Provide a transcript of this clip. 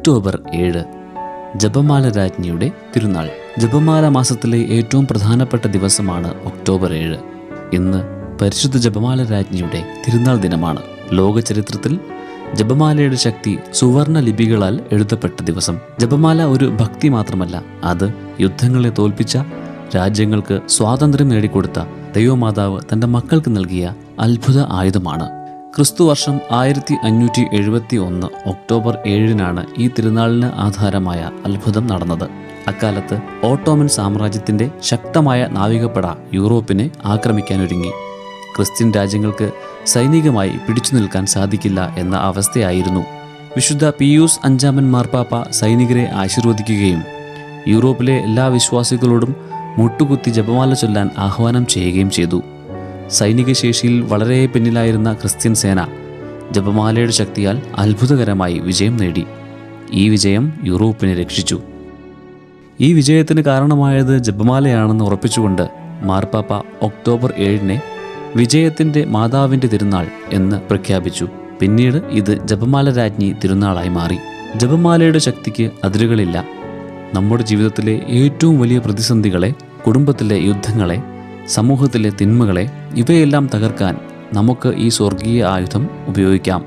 October 7 ജപമാല രാജ്ഞിയുടെ തിരുനാൾ. ജപമാല മാസത്തിലെ ഏറ്റവും പ്രധാനപ്പെട്ട ദിവസമാണ് ഒക്ടോബർ 7. ഇന്ന് പരിശുദ്ധ ജപമാല രാജ്ഞിയുടെ തിരുനാൾ ദിനമാണ്. ലോക ചരിത്രത്തിൽ ജപമാലയുടെ ശക്തി സുവർണ ലിപികളാൽ എഴുതപ്പെട്ട ദിവസം. ജപമാല ഒരു ഭക്തി മാത്രമല്ല, അത് യുദ്ധങ്ങളെ തോൽപ്പിച്ച, രാജ്യങ്ങൾക്ക് സ്വാതന്ത്ര്യം നേടിക്കൊടുത്ത ദൈവമാതാവ് തൻ്റെ മക്കൾക്ക് നൽകിയ അത്ഭുത ആയുധമാണ്. ക്രിസ്തുവർഷം 1571 ഒക്ടോബർ 7 ഈ തിരുനാളിന് ആധാരമായ അത്ഭുതം നടന്നത്. അക്കാലത്ത് ഓട്ടോമൻ സാമ്രാജ്യത്തിൻ്റെ ശക്തമായ നാവികപ്പട യൂറോപ്പിനെ ആക്രമിക്കാനൊരുങ്ങി. ക്രിസ്ത്യൻ രാജ്യങ്ങൾക്ക് സൈനികമായി പിടിച്ചു നിൽക്കാൻ സാധിക്കില്ല എന്ന അവസ്ഥയായിരുന്നു. വിശുദ്ധ പിയൂസ് 5 മാർപ്പാപ്പ സൈനികരെ ആശീർവദിക്കുകയും യൂറോപ്പിലെ എല്ലാ വിശ്വാസികളോടും മുട്ടുകുത്തി ജപമാല ചൊല്ലാൻ ആഹ്വാനം ചെയ്യുകയും ചെയ്തു. സൈനിക ശേഷിയിൽ വളരെ പിന്നിലായിരുന്ന ക്രിസ്ത്യൻ സേന ജപമാലയുടെ ശക്തിയാൽ അത്ഭുതകരമായി വിജയം നേടി. ഈ വിജയം യൂറോപ്പിനെ രക്ഷിച്ചു. ഈ വിജയത്തിന് കാരണമായത് ജപമാലയാണെന്ന് ഉറപ്പിച്ചുകൊണ്ട് മാർപ്പാപ്പ ഒക്ടോബർ 7 വിജയത്തിൻ്റെ മാതാവിൻ്റെ തിരുനാൾ എന്ന് പ്രഖ്യാപിച്ചു. പിന്നീട് ഇത് ജപമാല രാജ്ഞി തിരുനാളായി മാറി. ജപമാലയുടെ ശക്തിക്ക് അതിരുകളില്ല. നമ്മുടെ ജീവിതത്തിലെ ഏറ്റവും വലിയ പ്രതിസന്ധികളെ, കുടുംബത്തിലെ യുദ്ധങ്ങളെ, സമൂഹത്തിലെ തിന്മകളെ, ഇവയെല്ലാം തകർക്കാൻ നമുക്ക് ഈ സ്വർഗീയ ആയുധം ഉപയോഗിക്കാം.